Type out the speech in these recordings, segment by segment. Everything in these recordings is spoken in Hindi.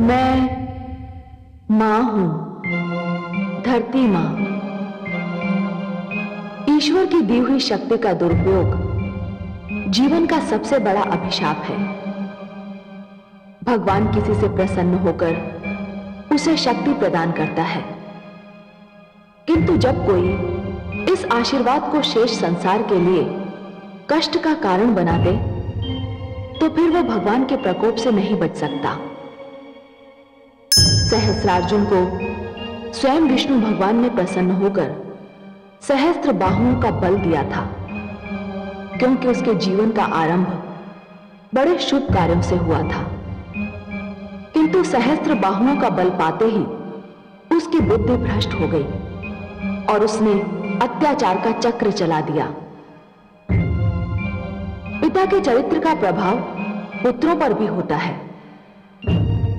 मैं मां हूं, धरती मां। ईश्वर की दी हुई शक्ति का दुरुपयोग जीवन का सबसे बड़ा अभिशाप है। भगवान किसी से प्रसन्न होकर उसे शक्ति प्रदान करता है, किंतु जब कोई इस आशीर्वाद को शेष संसार के लिए कष्ट का कारण बना दे, तो फिर वह भगवान के प्रकोप से नहीं बच सकता। सहस्रार्जुन को स्वयं विष्णु भगवान ने प्रसन्न होकर सहस्त्र बाहुओं का बल दिया था, क्योंकि उसके जीवन का आरंभ बड़े शुभ कार्यों से हुआ था। किंतु सहस्त्र बाहुओं का बल पाते ही उसकी बुद्धि भ्रष्ट हो गई और उसने अत्याचार का चक्र चला दिया। पिता के चरित्र का प्रभाव पुत्रों पर भी होता है।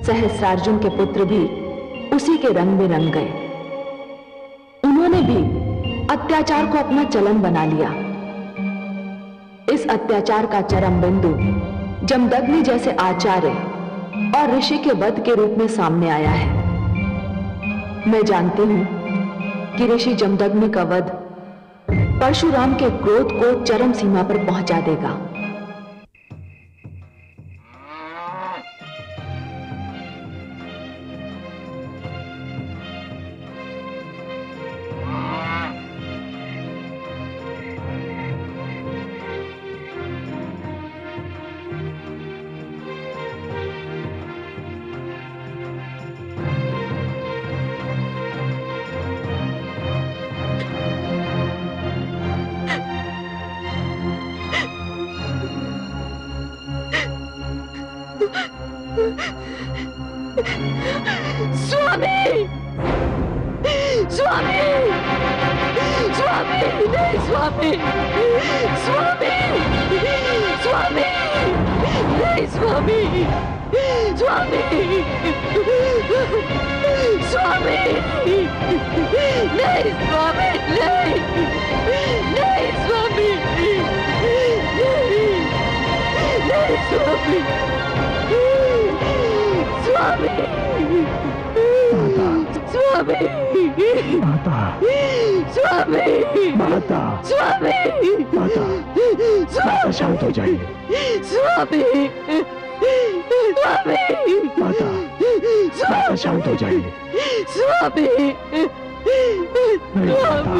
सहस्रार्जुन के पुत्र भी उसी के रंग में रंग गए। उन्होंने भी अत्याचार को अपना चलन बना लिया। इस अत्याचार का चरम बिंदु जमदग्नि जैसे आचार्य और ऋषि के वध के रूप में सामने आया है। मैं जानती हूं कि ऋषि जमदग्नि का वध परशुराम के क्रोध को चरम सीमा पर पहुंचा देगा। स्वामी! स्वामी! स्वामी! नहीं स्वामी! स्वामी! स्वामी! नहीं स्वामी! स्वामी! स्वामी! नहीं स्वामी! नहीं! नहीं स्वामी! नहीं! नहीं स्वामी! स्वामी! स्वामी! माता! स्वामी! माता! स्वामी! माता! माता शांत हो जाइए। स्वामी! स्वामी! माता! माता शांत हो जाइए। स्वामी! नहीं माता,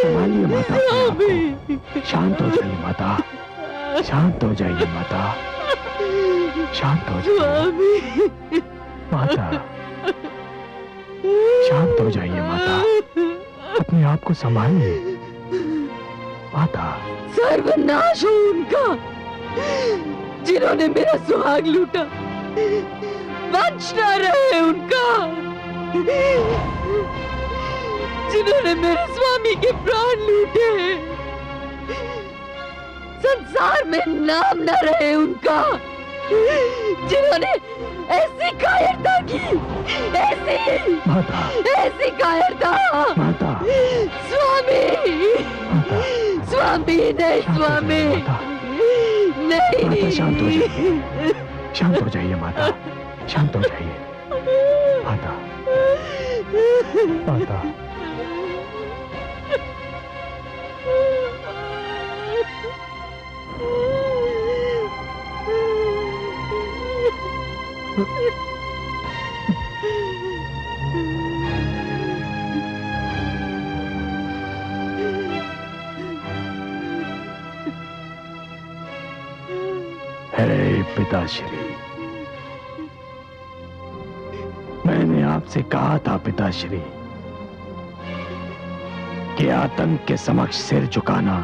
संभालिए माता अपने आप को। शांत हो जाइए माता, शांत हो जाइए माता, शांत हो जाइए माता, शांत हो जाइए माता, अपने आप को संभालिए माता। सर्वनाश हो उनका जिन्होंने मेरा सुहाग लूटा, वंश न रहे उनका जिन्होंने मेरे स्वामी के प्राण लूटे, संसार में नाम न रहे उनका जिन्होंने ऐसी कायरता की, ऐसी माता, ऐसी कायरता। माता, स्वामी! माता, स्वामी! नहीं स्वामी! नहीं! माता शांत हो जाइए, शांत हो जाइए माता, शांत हो जाइए माता, माता। हे पिताश्री, मैंने आपसे कहा था पिताश्री कि आतंक के समक्ष सिर झुकाना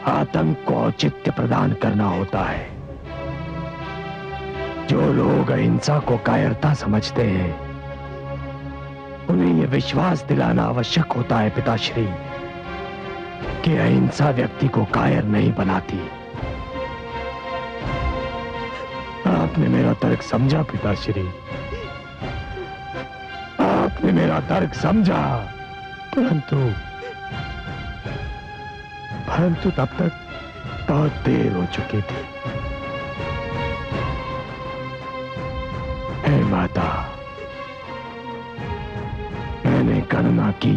आतंक को औचित्य प्रदान करना होता है। जो लोग अहिंसा को कायरता समझते हैं, उन्हें यह विश्वास दिलाना आवश्यक होता है पिताश्री कि अहिंसा व्यक्ति को कायर नहीं बनाती। आपने मेरा तर्क समझा पिताश्री, आपने मेरा तर्क समझा, परंतु तब तक बहुत देर हो चुकी थी। हे माता, मैंने गणना की,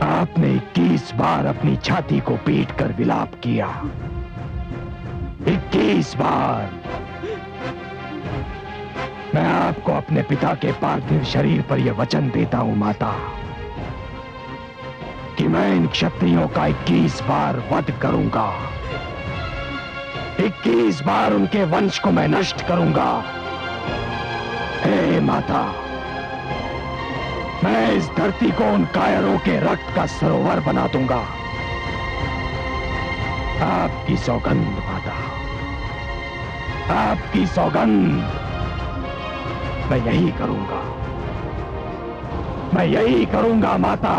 आपने 21 बार अपनी छाती को पीट कर विलाप किया। 21 बार। मैं आपको अपने पिता के पार्थिव शरीर पर यह वचन देता हूं माता, कि मैं इन क्षत्रियों का 21 बार वध करूंगा। 21 बार उनके वंश को मैं नष्ट करूंगा। हे माता, मैं इस धरती को उन कायरों के रक्त का सरोवर बना दूंगा। आपकी सौगंध माता, आपकी सौगंध, मैं यही करूंगा, मैं यही करूंगा माता,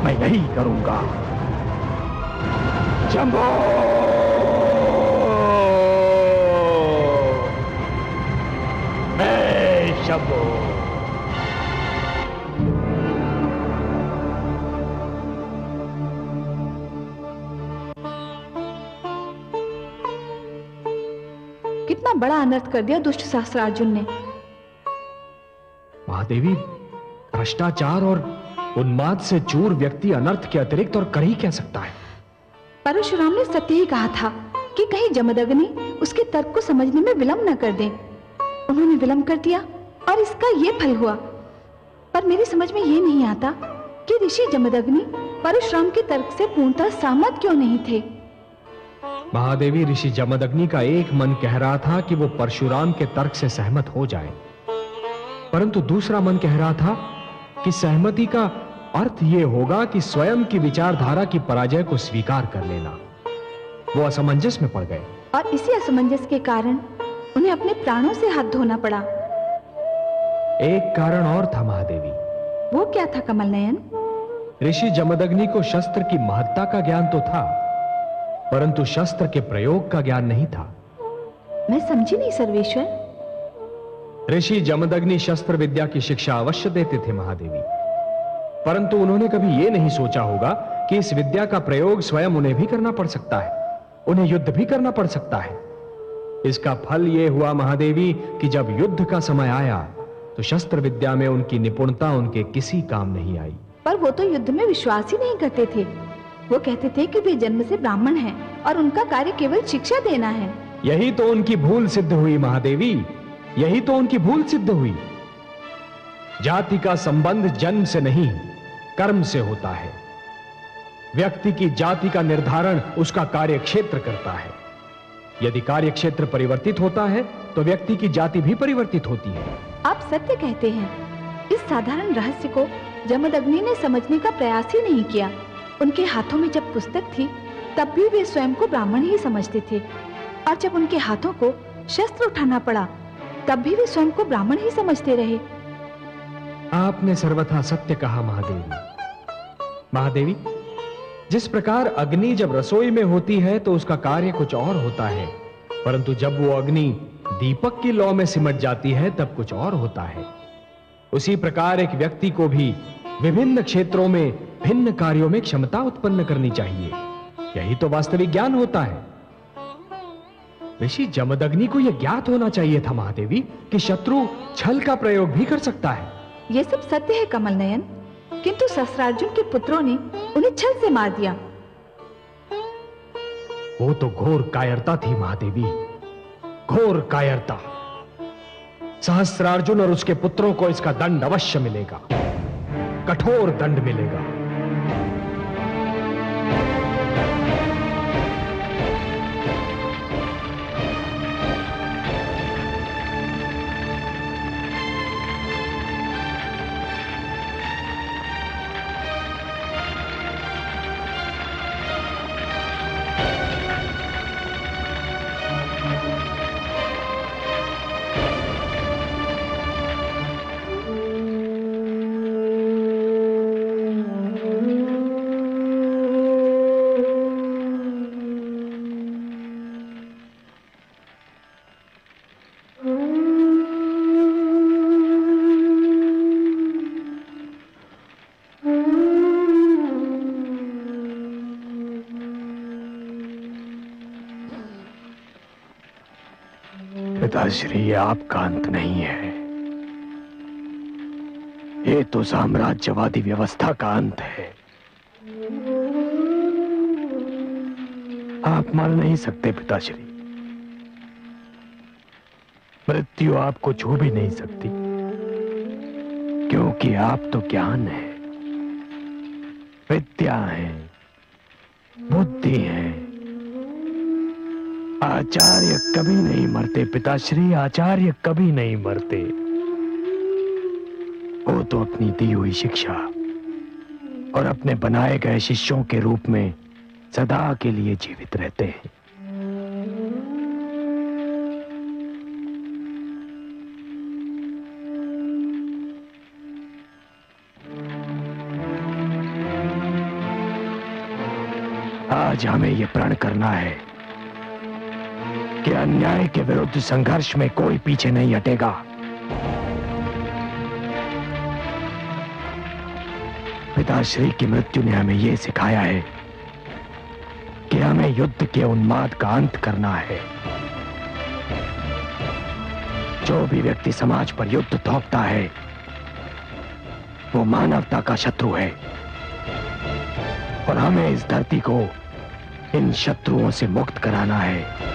मैं यही करूंगा। शंभो! हे शंभो! कितना बड़ा अनर्थ कर दिया दुष्ट सहस्त्रार्जुन ने। महादेवी, भ्रष्टाचार और उन्माद से चूर व्यक्ति अनर्थ के अतिरिक्त और कर ही क्या सकता है? परशुराम ने सत्य ही कहा था कि कहीं जमदग्नि उसके तर्क को समझने में विलंब न कर दें। उन्होंने विलंब कर दिया और इसका ये फल हुआ। पर मेरी समझ में ये नहीं आता कि ऋषि जमदग्नि परशुराम के तर्क से पूर्णतः सहमत क्यों नहीं थे। महादेवी, ऋषि जमदग्नि का एक मन कह रहा था कि वो परशुराम के तर्क से सहमत हो जाए, परंतु दूसरा मन कह रहा था कि सहमति का अर्थ यह होगा कि स्वयं की विचारधारा की पराजय को स्वीकार कर लेना। वो असमंजस में पड़ गए और इसी असमंजस के कारण उन्हें अपने प्राणों से हाथ धोना पड़ा। एक कारण और था महादेवी। वो क्या था कमल नयन? ऋषि जमदग्नि को शस्त्र की महत्ता का ज्ञान तो था, परंतु शस्त्र के प्रयोग का ज्ञान नहीं था। मैं समझी नहीं सर्वेश्वर। ऋषि जमदग्नि शस्त्र विद्या की शिक्षा अवश्य देते थे महादेवी, परंतु उन्होंने कभी यह नहीं सोचा होगा कि इस विद्या का प्रयोग स्वयं उन्हें भी करना पड़ सकता है, उन्हें युद्ध भी करना पड़ सकता है। इसका फल यह हुआ महादेवी कि जब युद्ध का समय आया तो शस्त्र विद्या में उनकी निपुणता उनके किसी काम नहीं आई। पर वो तो युद्ध में विश्वास ही नहीं करते थे। वो कहते थे कि वे जन्म से ब्राह्मण हैं और उनका कार्य केवल शिक्षा देना है। यही तो उनकी भूल सिद्ध हुई महादेवी, यही तो उनकी भूल सिद्ध हुई। जाति का संबंध जन्म से नहीं, कर्म से होता है। व्यक्ति की जाति का निर्धारण उसका कार्य क्षेत्र करता है। यदि कार्य क्षेत्र परिवर्तित होता है तो व्यक्ति की जाति भी परिवर्तित होती है। आप सत्य कहते हैं। इस साधारण रहस्य को जमदग्नि ने समझने का प्रयास ही नहीं किया। उनके हाथों में जब पुस्तक थी तब भी वे स्वयं को ब्राह्मण ही समझते थे, और जब उनके हाथों को शस्त्र उठाना पड़ा तब भी वे स्वयं को ब्राह्मण ही समझते रहे। आपने सर्वथा सत्य कहा महादेवी। महादेवी, जिस प्रकार अग्नि जब रसोई में होती है तो उसका कार्य कुछ और होता है, परंतु जब वो अग्नि दीपक की लौ में सिमट जाती है तब कुछ और होता है। उसी प्रकार एक व्यक्ति को भी विभिन्न क्षेत्रों में भिन्न कार्यों में क्षमता उत्पन्न करनी चाहिए। यही तो वास्तविक ज्ञान होता है। ऋषि जमदग्नि को यह ज्ञात होना चाहिए था महादेवी कि शत्रु छल का प्रयोग भी कर सकता है। यह सब सत्य है कमल नयन, किंतु सहस्त्रार्जुन के पुत्रों ने उन्हें छल से मार दिया। वो तो घोर कायरता थी महादेवी, घोर कायरता। सहस्त्रार्जुन और उसके पुत्रों को इसका दंड अवश्य मिलेगा, कठोर दंड मिलेगा। पिताश्री, आपका अंत नहीं है। ये तो साम्राज्यवादी व्यवस्था का अंत है। आप मर नहीं सकते पिताश्री। मृत्यु आपको छू भी नहीं सकती, क्योंकि आप तो ज्ञान है, विद्या है, बुद्धि है। आचार्य कभी नहीं मरते पिताश्री, आचार्य कभी नहीं मरते। वो तो अपनी दी हुई शिक्षा और अपने बनाए गए शिष्यों के रूप में सदा के लिए जीवित रहते हैं। आज हमें यह प्रण करना है कि अन्याय के विरुद्ध संघर्ष में कोई पीछे नहीं हटेगा। पिताश्री की मृत्यु ने हमें यह सिखाया है कि हमें युद्ध के उन्माद का अंत करना है। जो भी व्यक्ति समाज पर युद्ध थोपता है वो मानवता का शत्रु है, और हमें इस धरती को इन शत्रुओं से मुक्त कराना है।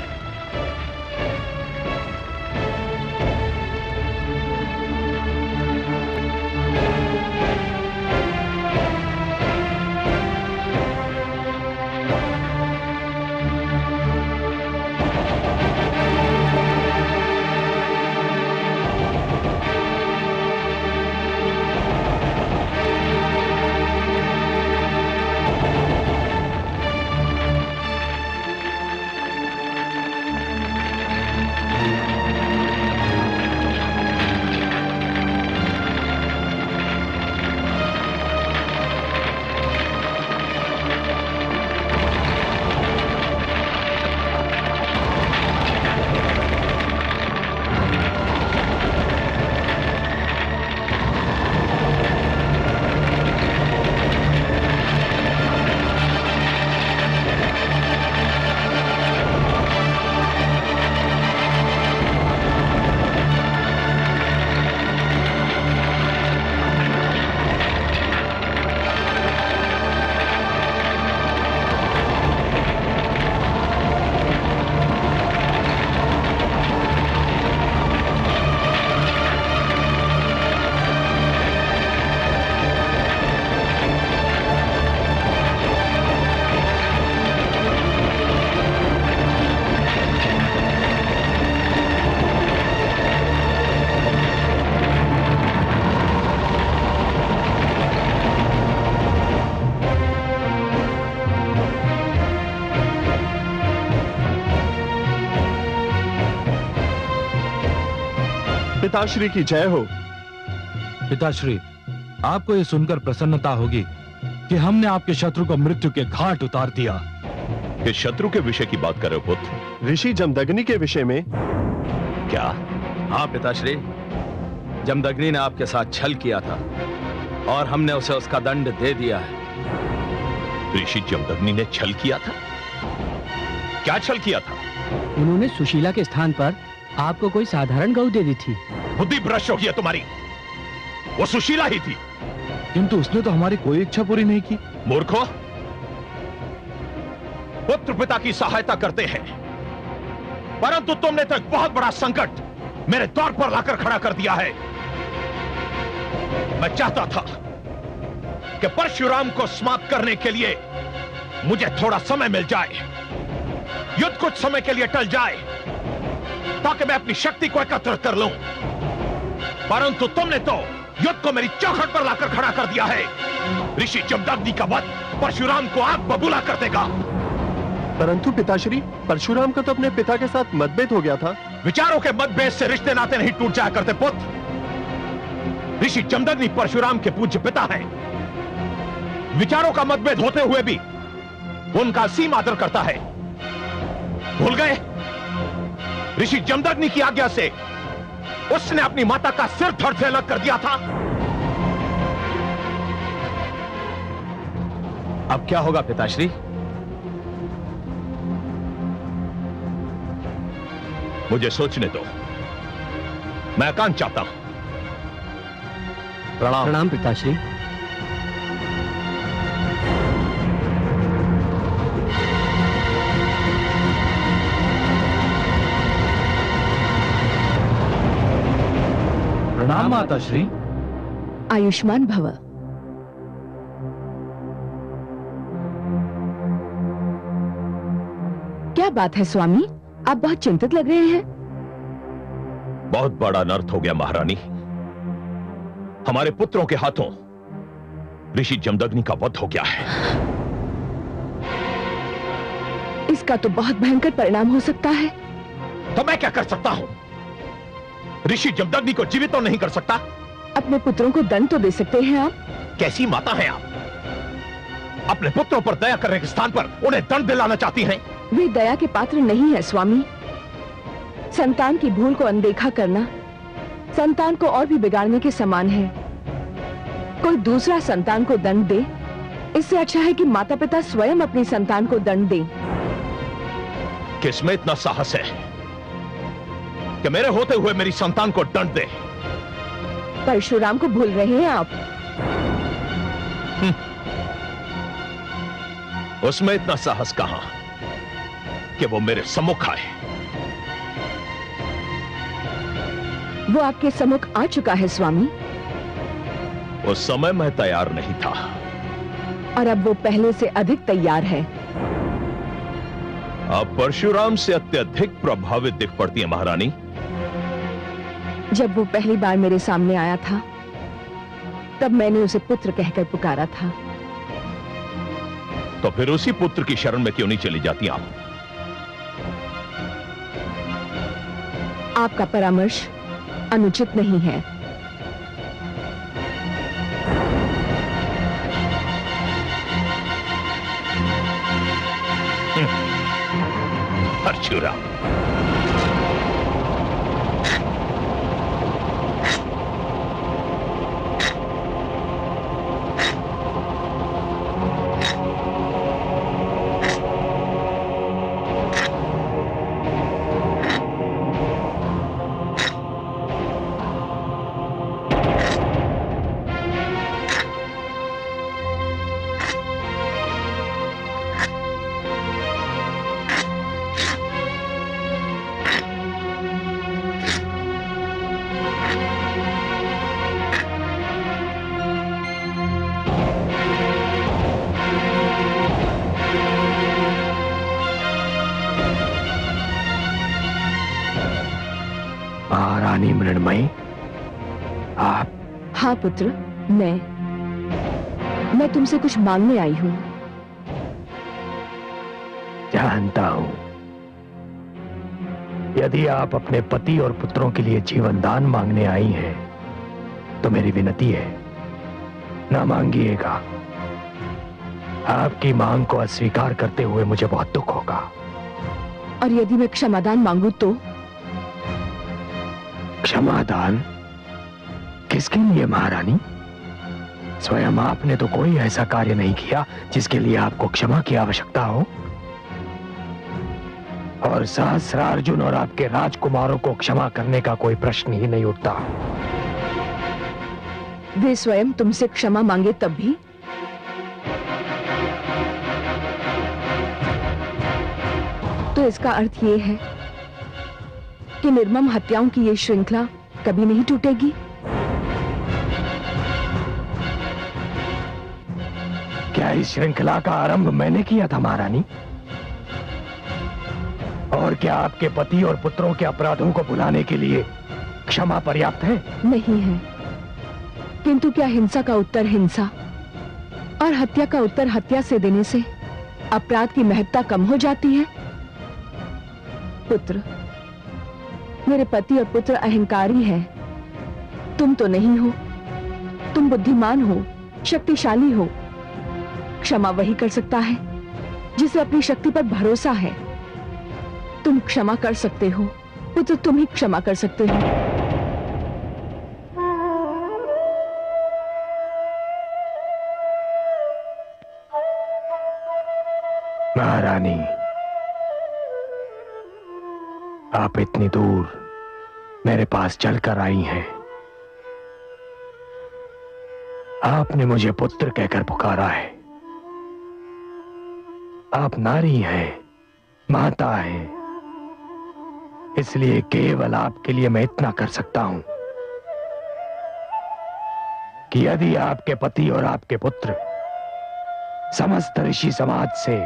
पिताश्री की जय हो। पिताश्री, आपको यह सुनकर प्रसन्नता होगी कि हमने आपके शत्रु को मृत्यु के घाट उतार दिया। किस शत्रु के विषय की बात कर रहे हो पुत्र? ऋषि जमदग्नि के विषय में। क्या? हाँ पिताश्री, जमदग्नि ने आपके साथ छल किया था और हमने उसे उसका दंड दे दिया है। ऋषि जमदग्नि ने छल किया था? क्या छल किया था? उन्होंने सुशीला के स्थान पर आपको कोई साधारण गऊ दे दी थी। बुद्धि भ्रष्ट हो गई तुम्हारी। वो सुशीला ही थी। किंतु उसने तो हमारी कोई इच्छा पूरी नहीं की। मूर्खो, पुत्र पिता की सहायता करते हैं, परंतु तुमने तो एक बहुत बड़ा संकट मेरे द्वार पर लाकर खड़ा कर दिया है। मैं चाहता था कि परशुराम को समाप्त करने के लिए मुझे थोड़ा समय मिल जाए, युद्ध कुछ समय के लिए टल जाए, ताकि मैं अपनी शक्ति को एकत्र कर लूं, परंतु तुमने तो युद्ध को मेरी चौखट पर लाकर खड़ा कर दिया है। ऋषि जमदग्नि का वध परशुराम को आग बबूला कर देगा। परंतु पिताश्री, परशुराम का तो अपने पिता के साथ मतभेद हो गया था। विचारों के मतभेद से रिश्ते नाते नहीं टूट जाया करते पुत्र। ऋषि जमदग्नि परशुराम के पूज्य पिता हैं। विचारों का मतभेद होते हुए भी उनका असीम आदर करता है। भूल गए? ऋषि जमदग्नि की आज्ञा से उसने अपनी माता का सिर धड़ से अलग कर दिया था। अब क्या होगा पिताश्री? मुझे सोचने दो। मैं एकांत चाहता हूं। प्रणाम। प्रणाम पिताश्री। प्रणाम माताश्री। आयुष्मान भव। क्या बात है स्वामी, आप बहुत चिंतित लग रहे हैं। बहुत बड़ा अनर्थ हो गया महारानी। हमारे पुत्रों के हाथों ऋषि जमदग्नि का वध हो गया है। इसका तो बहुत भयंकर परिणाम हो सकता है। तो मैं क्या कर सकता हूं? ऋषि जमदग्नि को जीवित तो नहीं कर सकता। अपने पुत्रों को दंड तो दे सकते हैं आप। कैसी माता हैं आप? अपने पुत्रों पर दया करने के स्थान पर उन्हें दंड दिलाना चाहती हैं। वे दया के पात्र नहीं है स्वामी। संतान की भूल को अनदेखा करना संतान को और भी बिगाड़ने के समान है। कोई दूसरा संतान को दंड दे, इससे अच्छा है कि माता पिता स्वयं अपनी संतान को दंड दें। किसमें इतना साहस है कि मेरे होते हुए मेरी संतान को दंड दे? परशुराम को भूल रहे हैं आप। उसमें इतना साहस कहां कि वो मेरे सम्मुख आए। वो आपके सम्मुख आ चुका है स्वामी। उस समय मैं तैयार नहीं था और अब वो पहले से अधिक तैयार है। आप परशुराम से अत्यधिक प्रभावित दिख पड़ती है महारानी। जब वो पहली बार मेरे सामने आया था तब मैंने उसे पुत्र कहकर पुकारा था। तो फिर उसी पुत्र की शरण में क्यों नहीं चली जाती आप? आपका परामर्श अनुचित नहीं है। परशुराम, महारानी मृण्मयी, आप? हाँ पुत्र, मैं तुमसे कुछ मांगने आई हूं। जानता हूं। यदि आप अपने पति और पुत्रों के लिए जीवन दान मांगने आई हैं, तो मेरी विनती है, ना मांगिएगा। आपकी मांग को अस्वीकार करते हुए मुझे बहुत दुख होगा। और यदि मैं क्षमादान मांगू तो? क्षमादान किसके लिए महारानी? स्वयं आपने तो कोई ऐसा कार्य नहीं किया जिसके लिए आपको क्षमा की आवश्यकता हो। और सहस्रार्जुन और आपके राजकुमारों को क्षमा करने का कोई प्रश्न ही नहीं उठता। वे स्वयं तुमसे क्षमा मांगे तब भी? तो इसका अर्थ ये है कि निर्मम हत्याओं की ये श्रृंखला कभी नहीं टूटेगी। क्या इस श्रृंखला का आरंभ मैंने किया था महारानी? और क्या आपके पति और पुत्रों के अपराधों को भुलाने के लिए क्षमा पर्याप्त है? नहीं है। किंतु क्या हिंसा का उत्तर हिंसा और हत्या का उत्तर हत्या से देने से अपराध की महत्ता कम हो जाती है? पुत्र, मेरे पति और पुत्र अहंकारी हैं। तुम तो नहीं हो। तुम बुद्धिमान हो, शक्तिशाली हो। क्षमा वही कर सकता है जिसे अपनी शक्ति पर भरोसा है। तुम क्षमा कर सकते हो पुत्र, तुम ही क्षमा कर सकते हो। महारानी, आप आप इतनी दूर मेरे पास चलकर आई हैं। आपने मुझे पुत्र कहकर पुकारा है। आप नारी हैं, माता हैं, इसलिए केवल आपके लिए मैं इतना कर सकता हूं कि यदि आपके पति और आपके पुत्र समस्त ऋषि समाज से,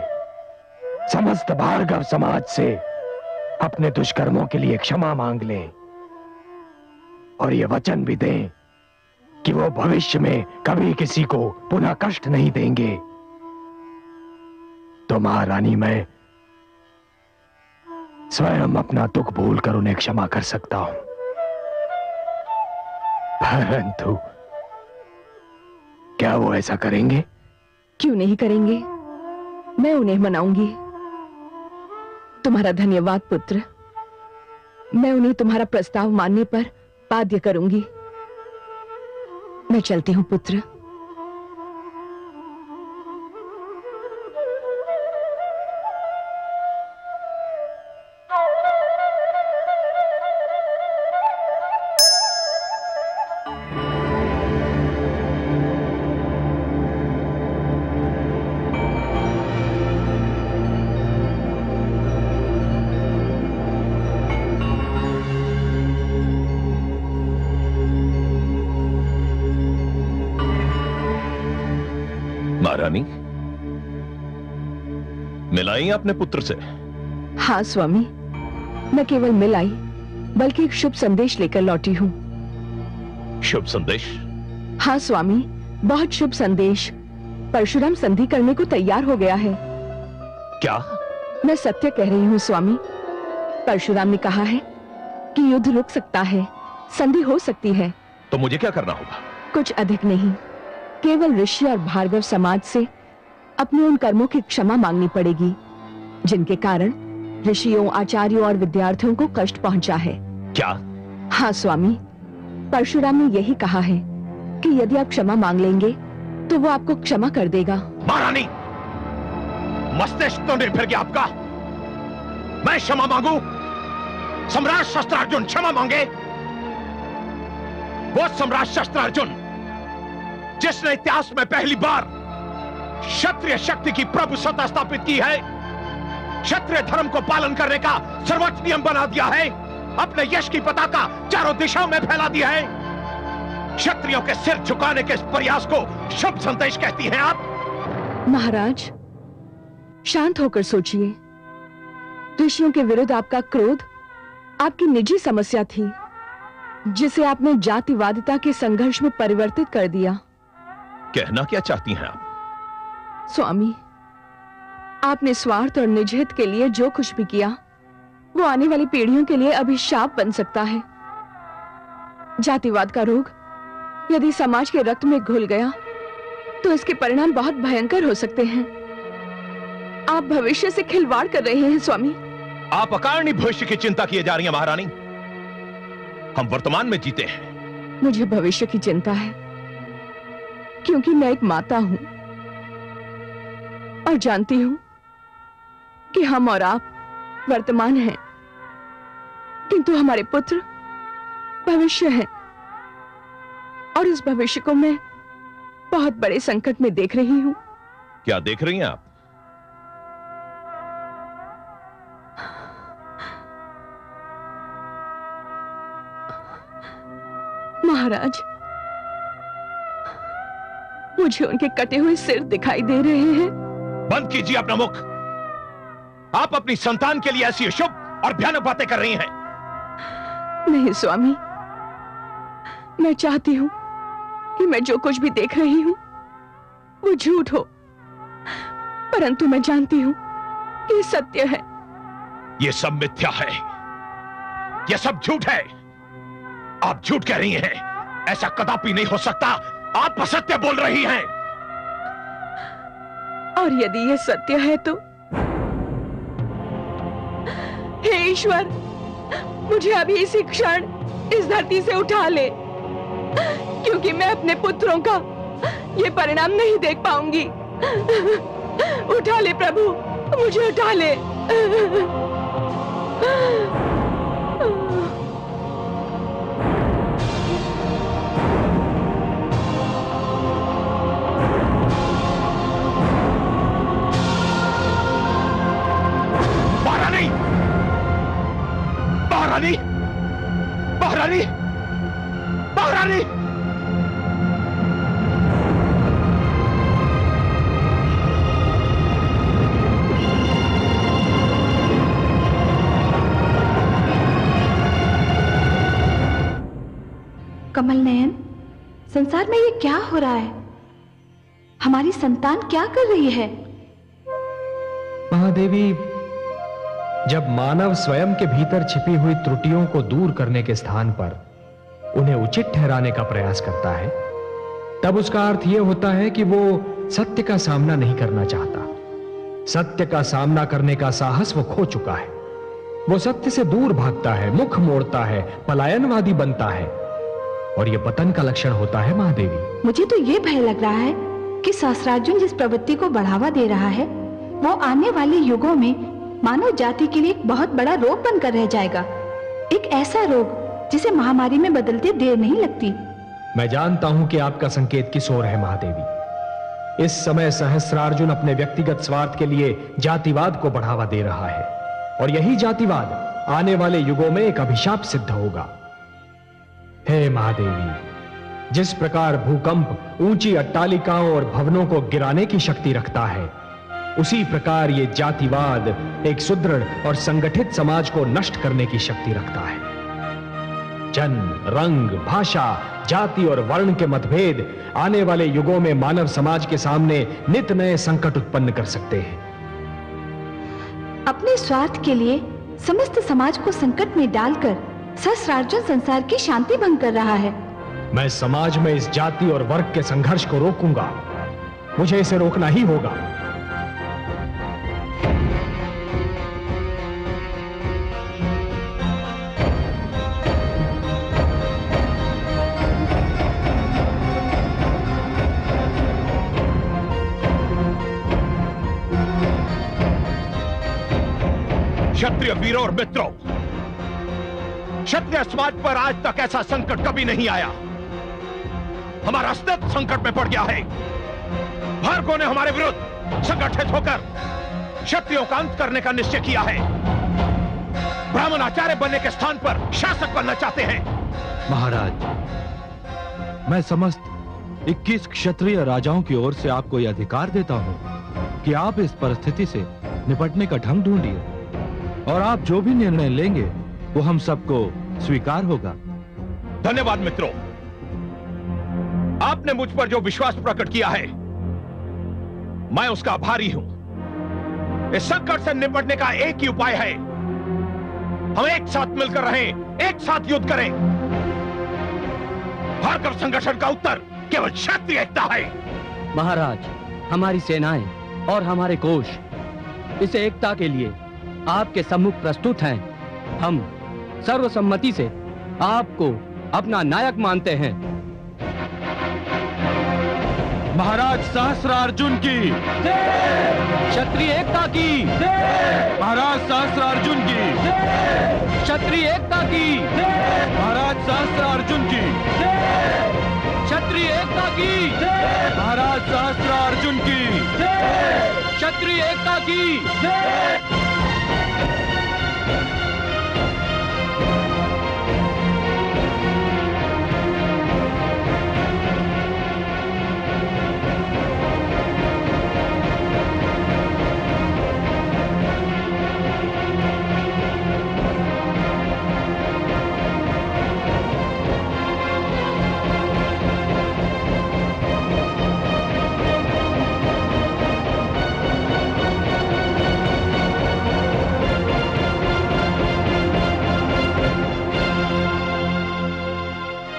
समस्त भार्गव समाज से अपने दुष्कर्मों के लिए क्षमा मांग लें और ये वचन भी दें कि वो भविष्य में कभी किसी को पुनः कष्ट नहीं देंगे, तो महारानी मैं स्वयं अपना दुख भूलकर उन्हें क्षमा कर सकता हूं। परंतु क्या वो ऐसा करेंगे? क्यों नहीं करेंगे? मैं उन्हें मनाऊंगी। तुम्हारा धन्यवाद पुत्र। मैं उन्हें तुम्हारा प्रस्ताव मानने पर बाध्य करूंगी। मैं चलती हूं पुत्र। महारानी, मिलाई अपने पुत्र से? हाँ स्वामी, मैं केवल मिल आई बल्कि एक शुभ संदेश लेकर लौटी हूँ। शुभ संदेश? हाँ स्वामी, बहुत शुभ संदेश। परशुराम संधि करने को तैयार हो गया है। क्या? मैं सत्य कह रही हूँ स्वामी। परशुराम ने कहा है कि युद्ध रुक सकता है, संधि हो सकती है। तो मुझे क्या करना होगा? कुछ अधिक नहीं, केवल ऋषि और भार्गव समाज से अपने उन कर्मों की क्षमा मांगनी पड़ेगी जिनके कारण ऋषियों, आचार्यों और विद्यार्थियों को कष्ट पहुंचा है। क्या? हाँ स्वामी, परशुराम ने यही कहा है कि यदि आप क्षमा मांग लेंगे तो वो आपको क्षमा कर देगा। महारानी, मस्तिष्क तो निर्भर गया आपका। मैं क्षमा मांगू? सम्राट शस्त्रार्जुन क्षमा मांगे? वो सम्राट शस्त्रार्जुन जिसने इतिहास में पहली बार क्षत्रिय शक्ति की प्रभुसत्ता स्थापित की है, क्षत्रिय धर्म को पालन करने का सर्वोच्च नियम बना दिया है, अपने यश की पताका चारों दिशाओं में फैला दिया है। क्षत्रियों के सिर झुकाने के इस प्रयास को शुभ संदेश कहती हैं आप? महाराज, शांत होकर सोचिए। ऋषियों के विरुद्ध आपका क्रोध आपकी निजी समस्या थी जिसे आपने जातिवादिता के संघर्ष में परिवर्तित कर दिया। कहना क्या चाहती हैं आप? स्वामी, आपने स्वार्थ और निजहित के लिए जो कुछ भी किया वो आने वाली पीढ़ियों के लिए अभिशाप बन सकता है। जातिवाद का रोग यदि समाज के रक्त में घुल गया तो इसके परिणाम बहुत भयंकर हो सकते हैं। आप भविष्य से खिलवाड़ कर रहे हैं स्वामी। आप अकारणीय भविष्य की चिंता किए जा रही हैं महारानी। हम वर्तमान में जीते हैं। मुझे भविष्य की चिंता है क्योंकि मैं एक माता हूं और जानती हूं कि हम और आप वर्तमान हैं, किंतु हमारे पुत्र भविष्य है और इस भविष्य को मैं बहुत बड़े संकट में देख रही हूं। क्या देख रही हैं आप? महाराज, मुझे उनके कटे हुए सिर दिखाई दे रहे हैं। बंद कीजिए अपना मुख। आप अपनी संतान के लिए ऐसी अशुभ और भयानक बातें कर रही हैं। नहीं स्वामी, मैं चाहती हूं कि मैं जो कुछ भी देख रही हूं वो झूठ हो, परंतु मैं जानती हूं कि सत्य है। ये सब मिथ्या है, ये सब झूठ है। आप झूठ कह रही हैं। ऐसा कदापि नहीं हो सकता। आप असत्य बोल रही हैं। और यदि ये सत्य है तो हे ईश्वर, मुझे अभी इसी क्षण इस धरती से उठा ले, क्योंकि मैं अपने पुत्रों का ये परिणाम नहीं देख पाऊंगी। उठा ले प्रभु, मुझे उठा ले। महारानी, महारानी! कमल नयन, संसार में ये क्या हो रहा है? हमारी संतान क्या कर रही है? महादेवी, जब मानव स्वयं के भीतर छिपी हुई त्रुटियों को दूर करने के स्थान पर उन्हें उचित ठहराने का प्रयास करता है, तब उसका अर्थ यह होता है कि वो सत्य का सामना नहीं करना चाहता। सत्य का सामना करने का साहस वो खो चुका है। वो सत्य से दूर भागता है, मुख मोड़ता है, पलायनवादी बनता है, और यह पतन का लक्षण होता है महादेवी। मुझे तो यह भय लग रहा है कि सहस्रार्जुन जिस प्रवृत्ति को बढ़ावा दे रहा है, वो आने वाले युगों में मानव जाति के लिए एक बहुत बड़ा रोग बनकर रह जाएगा। एक ऐसा रोग जिसे महामारी में बदलते देर नहीं लगती। मैं जानता हूं कि आपका संकेत किस ओर है महादेवी। इस समय सहस्रार्जुन अपने व्यक्तिगत स्वार्थ के लिए जातिवाद को बढ़ावा दे रहा है, और यही जातिवाद आने वाले युगों में एक अभिशाप सिद्ध होगा। हे महादेवी, जिस प्रकार भूकंप ऊंची अट्टालिकाओं और भवनों को गिराने की शक्ति रखता है, उसी प्रकार ये जातिवाद एक सुदृढ़ और संगठित समाज को नष्ट करने की शक्ति रखता है। जन्म, रंग, भाषा, जाति और वर्ण के मतभेद आने वाले युगों में मानव समाज के सामने नित नए संकट उत्पन्न कर सकते हैं। अपने स्वार्थ के लिए समस्त समाज को संकट में डालकर सहस्रार्जुन संसार की शांति भंग कर रहा है। मैं समाज में इस जाति और वर्ग के संघर्ष को रोकूंगा। मुझे इसे रोकना ही होगा। क्षत्रिय वीरों और मित्रों, क्षत्रिय समाज पर आज तक ऐसा संकट कभी नहीं आया। हमारा अस्तित्व संकट में पड़ गया है। भार्गव ने हमारे विरुद्ध संगठित होकर क्षत्रियों का अंत करने का निश्चय किया है। ब्राह्मण आचार्य बनने के स्थान पर शासक बनना चाहते हैं। महाराज, मैं समस्त 21 क्षत्रिय राजाओं की ओर से आपको यह अधिकार देता हूं कि आप इस परिस्थिति से निपटने का ढंग ढूंढिए, और आप जो भी निर्णय लेंगे वो हम सबको स्वीकार होगा। धन्यवाद मित्रों, आपने मुझ पर जो विश्वास प्रकट किया है, मैं उसका आभारी हूं। इस संकट से निपटने का एक ही उपाय है, हम एक साथ मिलकर रहें, एक साथ युद्ध करें। भार्गव संगठन का उत्तर केवल क्षत्रिय एकता है। महाराज, हमारी सेनाएं और हमारे कोष इस एकता के लिए आपके सम्मुख प्रस्तुत हैं। हम सर्वसम्मति से आपको अपना नायक मानते हैं। महाराज सहस्रार्जुन की क्षत्रिय एकता की, महाराज सहस्रार्जुन की, क्षत्रिय एकता की, महाराज सहस्रार्जुन की, क्षत्रिय एकता की, महाराज सहस्रार्जुन की, क्षत्रिय एकता की।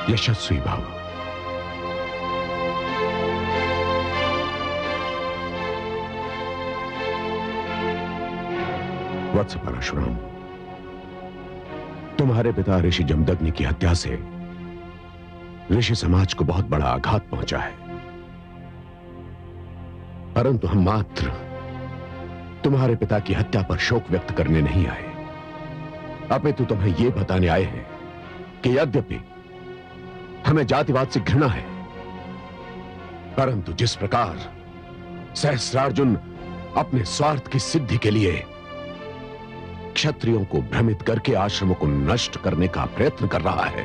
यशस्वी भव। वत्स परशुराम, तुम्हारे पिता ऋषि जमदग्नि की हत्या से ऋषि समाज को बहुत बड़ा आघात पहुंचा है, परंतु हम मात्र तुम्हारे पिता की हत्या पर शोक व्यक्त करने नहीं आए, अपितु तुम्हें यह बताने आए हैं कि यद्यपि हमें जातिवाद से घृणा है, परंतु जिस प्रकार सहस्रार्जुन अपने स्वार्थ की सिद्धि के लिए क्षत्रियों को भ्रमित करके आश्रमों को नष्ट करने का प्रयत्न कर रहा है।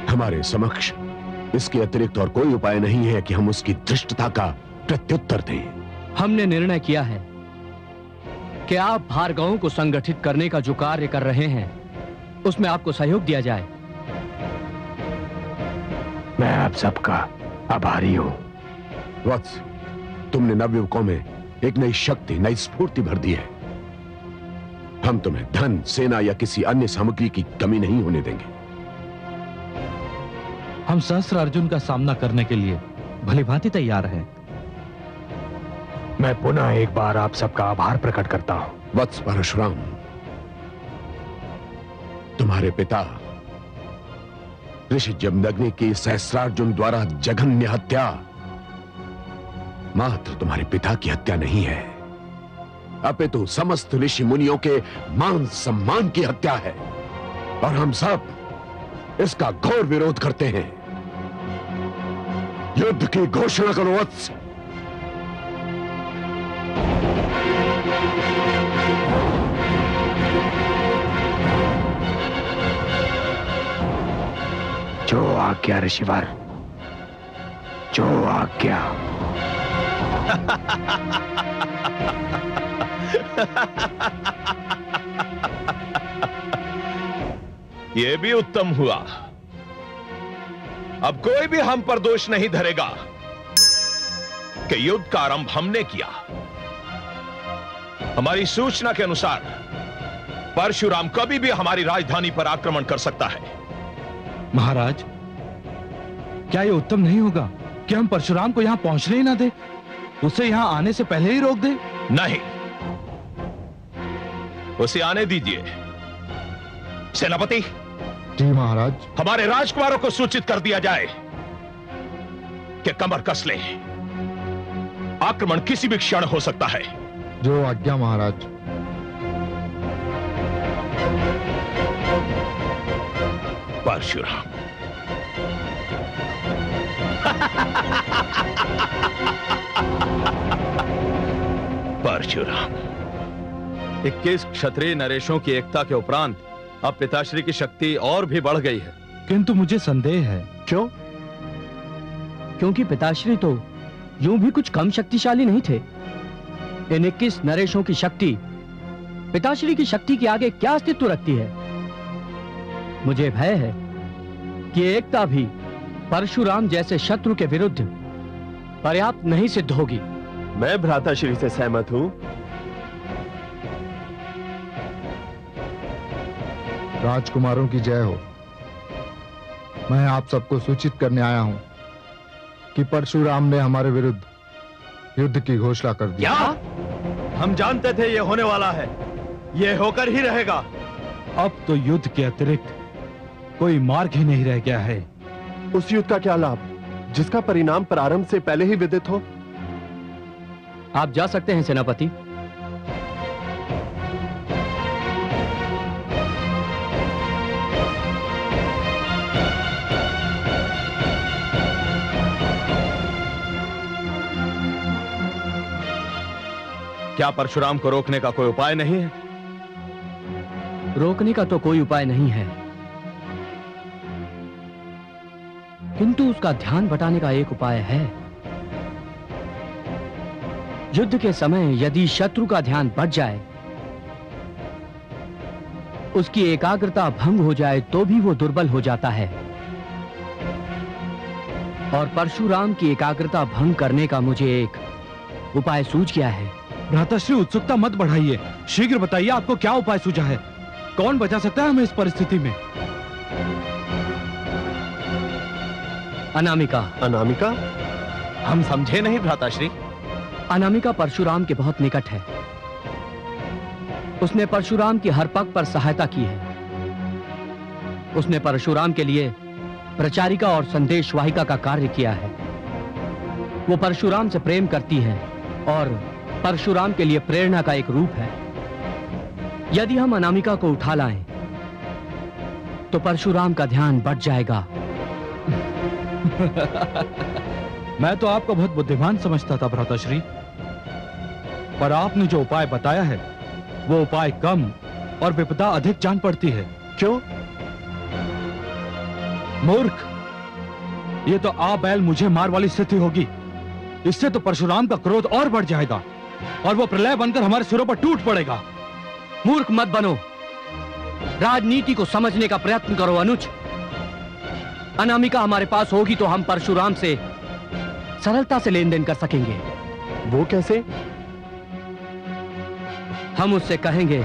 हमारे समक्ष इसके अतिरिक्त और कोई उपाय नहीं है कि हम उसकी धृष्टता का प्रत्युत्तर दें। हमने निर्णय किया है कि आप भार्गवों को संगठित करने का जो कार्य कर रहे हैं उसमें आपको सहयोग दिया जाए। मैं आप सबका आभारी हूं। वत्स, तुमने नवयुवकों में एक नई शक्ति, नई स्फूर्ति भर दी है। हम तुम्हें धन, सेना या किसी अन्य सामग्री की कमी नहीं होने देंगे। हम सहस्त्र अर्जुन का सामना करने के लिए भलीभांति तैयार हैं। मैं पुनः एक बार आप सबका आभार प्रकट करता हूं। वत्स परशुराम, तुम्हारे पिता ऋषि जमदग्नि की सहस्रार्जुन द्वारा जघन्य हत्या मात्र तुम्हारे पिता की हत्या नहीं है, अपितु समस्त ऋषि मुनियों के मान सम्मान की हत्या है, और हम सब इसका घोर विरोध करते हैं। युद्ध की घोषणा करो वत्स। जो आज्ञा ऋषिवर, जो आज्ञा। यह भी उत्तम हुआ। अब कोई भी हम पर दोष नहीं धरेगा कि युद्ध का आरंभ हमने किया। हमारी सूचना के अनुसार परशुराम कभी भी हमारी राजधानी पर आक्रमण कर सकता है। महाराज, क्या यह उत्तम नहीं होगा कि हम परशुराम को यहां पहुंचने ही ना दे, उसे यहां आने से पहले ही रोक दे? नहीं, उसे आने दीजिए। सेनापति जी महाराज। हमारे राजकुमारों को सूचित कर दिया जाए कि कमर कस ले, आक्रमण किसी भी क्षण हो सकता है। जो आज्ञा महाराज। परशुराम परशुराम 21 क्षत्रिय नरेशों की एकता के उपरांत अब पिताश्री की शक्ति और भी बढ़ गई है। किंतु मुझे संदेह है। क्यों? क्योंकि पिताश्री तो यूं भी कुछ कम शक्तिशाली नहीं थे। इन 21 नरेशों की शक्ति पिताश्री की शक्ति के आगे क्या अस्तित्व रखती है? मुझे भय है कि एकता भी परशुराम जैसे शत्रु के विरुद्ध पर्याप्त नहीं सिद्ध होगी। मैं भ्राताश्री से सहमत हूं। राजकुमारों की जय हो। मैं आप सबको सूचित करने आया हूं कि परशुराम ने हमारे विरुद्ध युद्ध की घोषणा कर दी। क्या? हम जानते थे यह होने वाला है, यह होकर ही रहेगा। अब तो युद्ध के अतिरिक्त कोई मार्ग ही नहीं रह गया है। उस युद्ध का क्या लाभ जिसका परिणाम प्रारंभ से पहले ही विदित हो? आप जा सकते हैं सेनापति। क्या परशुराम को रोकने का कोई उपाय नहीं है? रोकने का तो कोई उपाय नहीं है, किंतु उसका ध्यान बटाने का एक उपाय है। युद्ध के समय यदि शत्रु का ध्यान बट जाए, उसकी एकाग्रता भंग हो जाए, तो भी वो दुर्बल हो जाता है। और परशुराम की एकाग्रता भंग करने का मुझे एक उपाय सूझ गया है। भ्राताश्री, उत्सुकता मत बढ़ाइए, शीघ्र बताइए आपको क्या उपाय सूझा है। कौन बचा सकता है हमें इस परिस्थिति में? अनामिका। अनामिका? हम समझे नहीं भ्राताश्री। अनामिका परशुराम के बहुत निकट है। उसने परशुराम की हर पग पर सहायता की है। उसने परशुराम के लिए प्रचारिका और संदेशवाहिका का कार्य किया है। वो परशुराम से प्रेम करती है और परशुराम के लिए प्रेरणा का एक रूप है। यदि हम अनामिका को उठा लाएं, तो परशुराम का ध्यान बढ़ जाएगा। मैं तो आपको बहुत बुद्धिमान समझता था भ्राताश्री, पर आपने जो उपाय बताया है वो उपाय कम और विपदा अधिक जान पड़ती है। क्यों? मूर्ख, ये तो आ बैल मुझे मार वाली स्थिति होगी। इससे तो परशुराम का क्रोध और बढ़ जाएगा और वो प्रलय बनकर हमारे सिरों पर टूट पड़ेगा। मूर्ख मत बनो, राजनीति को समझने का प्रयत्न करो अनुज। अनामिका हमारे पास होगी तो हम परशुराम से सरलता से लेन देन कर सकेंगे। वो कैसे? हम उससे कहेंगे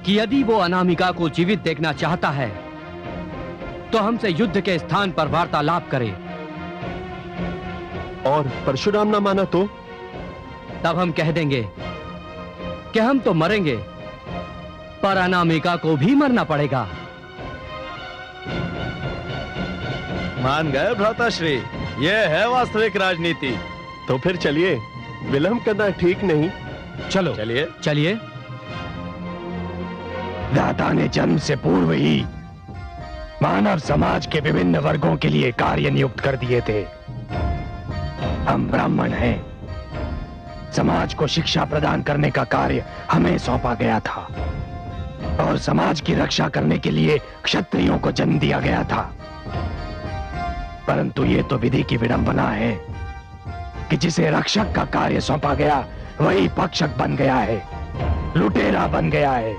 कि यदि वो अनामिका को जीवित देखना चाहता है तो हमसे युद्ध के स्थान पर वार्तालाप करे। और परशुराम ना माना तो? तब हम कह देंगे कि हम तो मरेंगे पर अनामिका को भी मरना पड़ेगा। मान गए भ्राताश्री, यह है वास्तविक राजनीति। तो फिर चलिए, विलंब करना ठीक नहीं। चलो चलिए चलिए। दाता ने जन्म से पूर्व ही मानव समाज के विभिन्न वर्गों के लिए कार्य नियुक्त कर दिए थे। हम ब्राह्मण हैं, समाज को शिक्षा प्रदान करने का कार्य हमें सौंपा गया था और समाज की रक्षा करने के लिए क्षत्रियों को जन्म दिया गया था। परंतु ये तो विधि की विडंबना है कि जिसे रक्षक का कार्य सौंपा गया वही पक्षक बन गया है, लुटेरा बन गया है।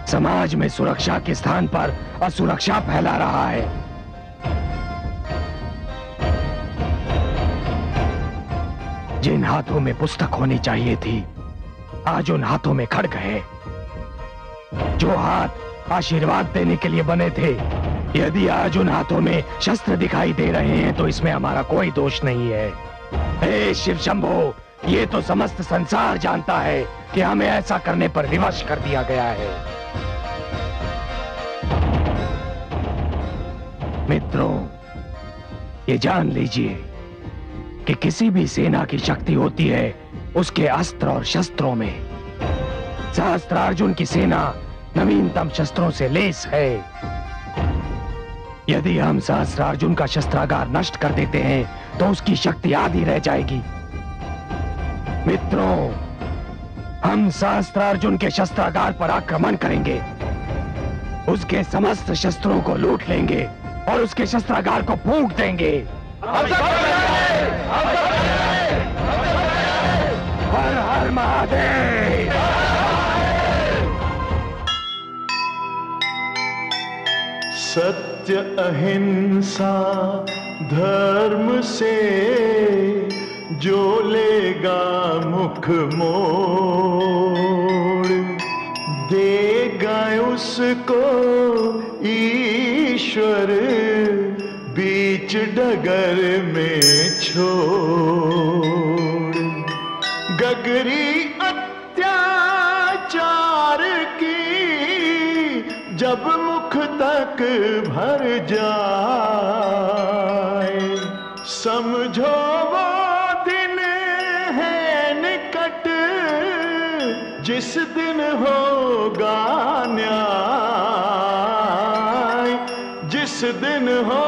समाज में सुरक्षा के स्थान पर असुरक्षा फैला रहा है। जिन हाथों में पुस्तक होनी चाहिए थी, आज उन हाथों में खड्ग है। जो हाथ आशीर्वाद देने के लिए बने थे, यदि आज उन हाथों में शस्त्र दिखाई दे रहे हैं तो इसमें हमारा कोई दोष नहीं है। हे शिव शंभो, ये तो समस्त संसार जानता है कि हमें ऐसा करने पर विवश कर दिया गया है। मित्रों, ये जान लीजिए कि किसी भी सेना की शक्ति होती है उसके अस्त्र और शस्त्रों में। सहस्त्रार्जुन की सेना नवीनतम शस्त्रों से लेस है। यदि हम सहस्त्रार्जुन का शस्त्रागार नष्ट कर देते हैं तो उसकी शक्ति आधी रह जाएगी। मित्रों, हम सहस्त्रार्जुन के शस्त्रागार पर आक्रमण करेंगे, उसके समस्त शस्त्रों को लूट लेंगे और उसके शस्त्रागार को फूंक देंगे। हर हर महादेव। सत्य अहिंसा धर्म से जो लेगा मुख मोड़, देगा उसको ईश्वर बीच डगर में छोड़। गगरी अत्याचार की जब मुख तक भर जाए, समझो वो दिन है निकट जिस दिन होगा न्याय, जिस दिन हो